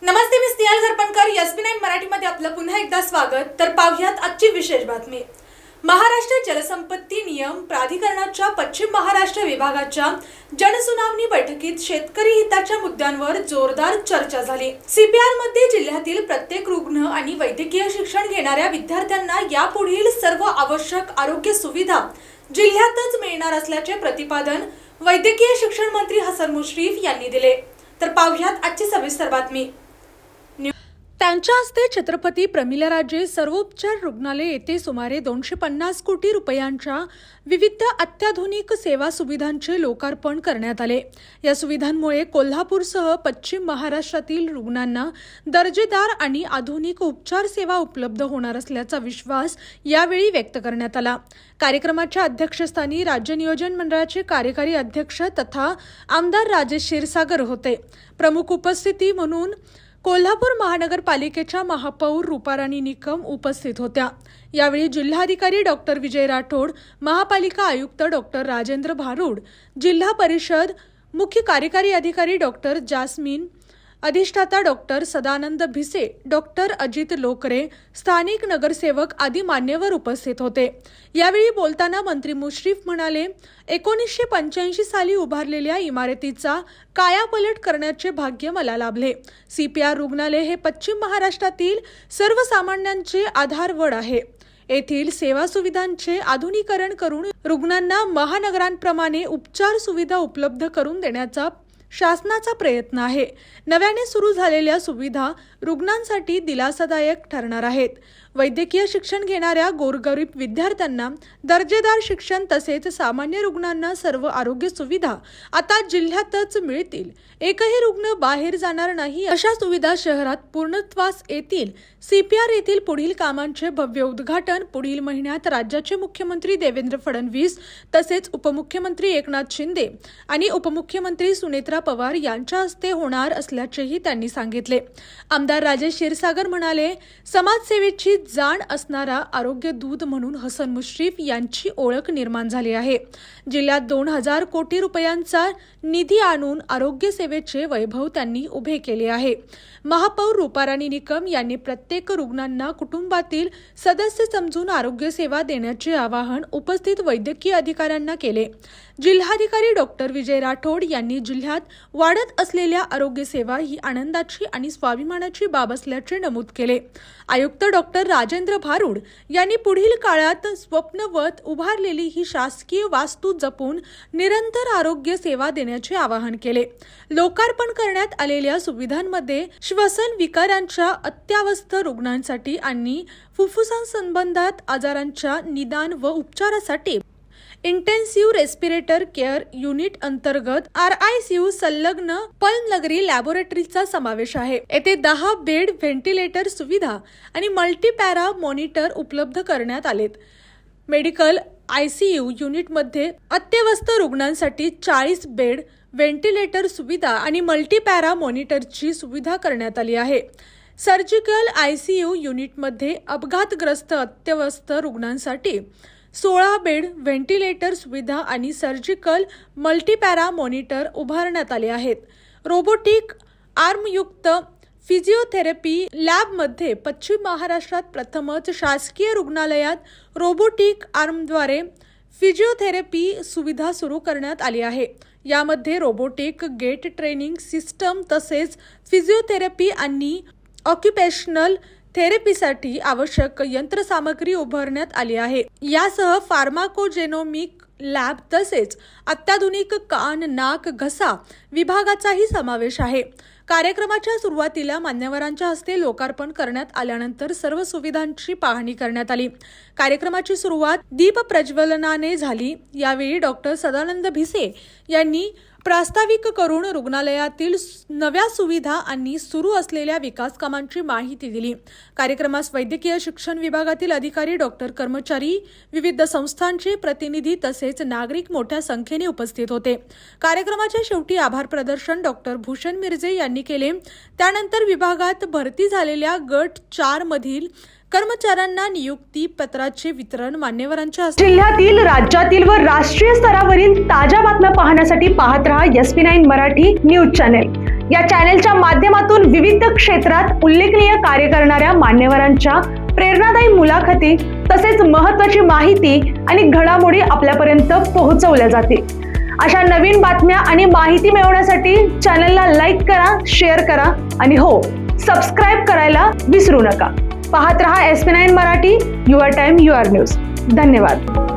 नमस्ते, मी Snehal Gharpankar. SB9 मराठीमध्ये आपलं पुन्हा एकदा स्वागत. तर पाहूयात आजची विशेष बातमी. महाराष्ट्र जलसंपत्ती नियम प्राधिकरणाच्या पश्चिम महाराष्ट्र विभागाच्या जनसुनावणी बैठकीत शेतकरी हिताच्या मुद्द्यांवर जोरदार चर्चा झाली. CPR मध्ये जिल्ह्यातील प्रत्येक रुग्ण आणि वैद्यकीय शिक्षण घेणाऱ्या विद्यार्थ्यांना यापुढील सर्व आवश्यक आरोग्य सुविधा जिल्ह्यातच मिळणार असल्याचे प्रतिपादन वैद्यकीय शिक्षण मंत्री हसन मुश्रीफ यांनी दिले. तर पाहूयात आजची सविस्तर बातमी. त्यांच्या हस्ते छत्रपती प्रमिलाराजे सर्वोपचार रुग्णालय येथे सुमारे 250 कोटी रुपयांच्या विविध अत्याधुनिक सेवा सुविधांचे लोकार्पण करण्यात आले. या सुविधांमुळे कोल्हापूरसह पश्चिम महाराष्ट्रातील रुग्णांना दर्जेदार आणि आधुनिक उपचार सेवा उपलब्ध होणार असल्याचा विश्वास यावेळी व्यक्त करण्यात आला. कार्यक्रमाच्या अध्यक्षस्थानी राज्य नियोजन मंडळाचे कार्यकारी अध्यक्ष तथा आमदार राजेश क्षीरसागर होते. प्रमुख उपस्थिती म्हणून कोल्हापूर महानगरपालिकेच्या महापौर रूपाराणी निकम उपस्थित होत्या. यावेळी जिल्हाधिकारी डॉक्टर विजय राठोड, महापालिका आयुक्त डॉक्टर राजेंद्र भारुड, जिल्हा परिषद मुख्य कार्यकारी अधिकारी डॉक्टर जास्मिन, अधिष्ठाता डॉक्टर सदानंद भिसे, डॉक्टर अजित लोकरे, स्थानिक नगरसेवक आदी मान्यवर उपस्थित होते. यावेळी बोलताना मंत्री मुश्रीफ म्हणाले, 1985 साली उभारलेल्या इमारतीचा कायापलट करण्याचे भाग्य मला लाभले. CPR रुग्णालय हे पश्चिम महाराष्ट्रातील सर्वसामान्यांचे आधारवड आहे. येथील सेवा सुविधांचे आधुनिकीकरण करून रुग्णांना महानगरांप्रमाणे उपचार सुविधा उपलब्ध करून देण्याचा शासनाचा प्रयत्न आहे. नव्याने सुरू झालेल्या सुविधा रुग्णांसाठी दिलासादायक ठरणार आहेत. वैद्यकीय शिक्षण घेणाऱ्या गोरगरीब विद्यार्थ्यांना दर्जेदार शिक्षण तसेच सामान्य रुग्णांना सर्व आरोग्य सुविधा आता जिल्ह्यातच मिळतील. एकही रुग्ण बाहेर जाणार नाही अशा सुविधा शहरात पूर्णत्वास येतील. CPR येथील पुढील कामांचे भव्य उद्घाटन पुढील महिन्यात राज्याचे मुख्यमंत्री देवेंद्र फडणवीस तसेच उपमुख्यमंत्री एकनाथ शिंदे आणि उपमुख्यमंत्री सुनेत्रा पवार यांच्या हस्ते होणार असल्याचेही त्यांनी सांगितले. आमदार राजेश क्षीरसागर म्हणाले, समाजसेवेची जाण असणारा आरोग्य दूत म्हणून हसन मुश्रीफ यांची ओळख निर्माण झाली आहे. जिल्ह्यात 2000 कोटी रुपयांचा निधी आणून आरोग्य सेवेचे वैभव त्यांनी उभे केले आहे. महापौर रूपाराणी निकम यांनी प्रत्येक रुग्णांना कुटुंबातील सदस्य समजून आरोग्य सेवा देण्याचे आवाहन उपस्थित वैद्यकीय अधिकाऱ्यांना केले. जिल्हाधिकारी डॉक्टर विजय राठोड यांनी जिल्ह्यात वाढत असलेल्या आरोग्य सेवा ही आनंदाची आणि स्वाभिमानाची बाब असल्याचे नमूद केले. आयुक्त डॉक्टर राजेंद्र भारुड यांनी पुढील काळात स्वप्नवत उभारलेली ही शासकीय वास्तू जपून निरंतर आरोग्य सेवा देण्याचे आवाहन केले. लोकार्पण करण्यात आलेल्या सुविधांमध्ये श्वसन विकारांच्या अत्यावस्थ रुग्णांसाठी आणि फुफ्फुसांसंबंधात आजारांच्या निदान व उपचारासाठी इंटेन्सिव्ह रेस्पिरेटर केअर युनिट अंतर्गत RICU संलग्न पल्मनगरी लॅबोरेटरीचा समावेश आहे. येथे 10 बेड व्हेंटिलेटर सुविधा आणि मल्टीपॅरा मॉनिटर उपलब्ध करण्यात आलेत. मेडिकल ICU युनिटमध्ये अत्यवस्थ रुग्णांसाठी 40 बेड व्हेंटिलेटर सुविधा आणि मल्टीपॅरा मॉनिटरची सुविधा करण्यात आली आहे. सर्जिकल ICU युनिटमध्ये अपघातग्रस्त अत्यवस्थ रुग्णांसाठी 16 बेड व्हेंटिलेटर सुविधा आणि सर्जिकल मल्टीपॅरा मॉनिटर उभारण्यात आले आहेत. रोबोटिक आर्मयुक्त फिजिओथेरपी लॅबमध्ये पश्चिम महाराष्ट्रात प्रथमच शासकीय रुग्णालयात रोबोटिक आर्मद्वारे फिजिओथेरपी सुविधा सुरू करण्यात आली आहे. यामध्ये रोबोटिक गेट ट्रेनिंग सिस्टम तसेच फिजिओथेरपी आणि ऑक्युपेशनल थेरपीसाठी आवश्यक यंत्रसामग्री उभारण्यात आली आहे. यासह फार्माकोजेनोमिक लॅब तसेच अत्याधुनिक कान, नाक, घसा विभागाचाही समावेश आहे. कार्यक्रमाच्या सुरुवातीला मान्यवरांच्या हस्ते लोकार्पण करण्यात आल्यानंतर सर्व सुविधांची पाहणी करण्यात आली. कार्यक्रमाची सुरुवात दीप प्रज्वलनाने झाली. यावेळी डॉक्टर सदानंद भिसे यांनी प्रास्ताविक करून रुग्णालयातील नव्या सुविधा आणि सुरू असलेल्या विकास कामांची माहिती दिली. कार्यक्रमास वैद्यकीय शिक्षण विभागातील अधिकारी, डॉक्टर, कर्मचारी, विविध संस्थांचे प्रतिनिधी तसेच नागरिक मोठ्या संख्येने उपस्थित होते. कार्यक्रमाच्या शेवटी आभार प्रदर्शन डॉक्टर भूषण मिर्जे यांनी केले. त्यानंतर विभागात भरती झालेल्या गट 4 मधील कर्मचाऱ्यांना नियुक्ती पत्राचे वितरण मान्यवरांच्या हस्ते. जिल्ह्यातील, राज्यातील व राष्ट्रीय स्तरावरील ताज्या बातम्या पाहण्यासाठी पाहत रहा SB9 मराठी न्यूज चॅनेल. या चॅनेलच्या माध्यमातून विविध क्षेत्रात उल्लेखनीय कार्य करणाऱ्या मान्यवरांच्या प्रेरणादायी मुलाखती तसेच महत्त्वाची माहिती आणि घडामोडी आपल्यापर्यंत पोहोचवल्या जातील। अशा नवीन बातम्या आणि माहिती मिळवण्यासाठी चॅनलला लाईक करा, शेअर करा आणि हो, सबस्क्राईब करायला विसरू नका। पाहत रहा SP9 Marathi, your time your news. धन्यवाद।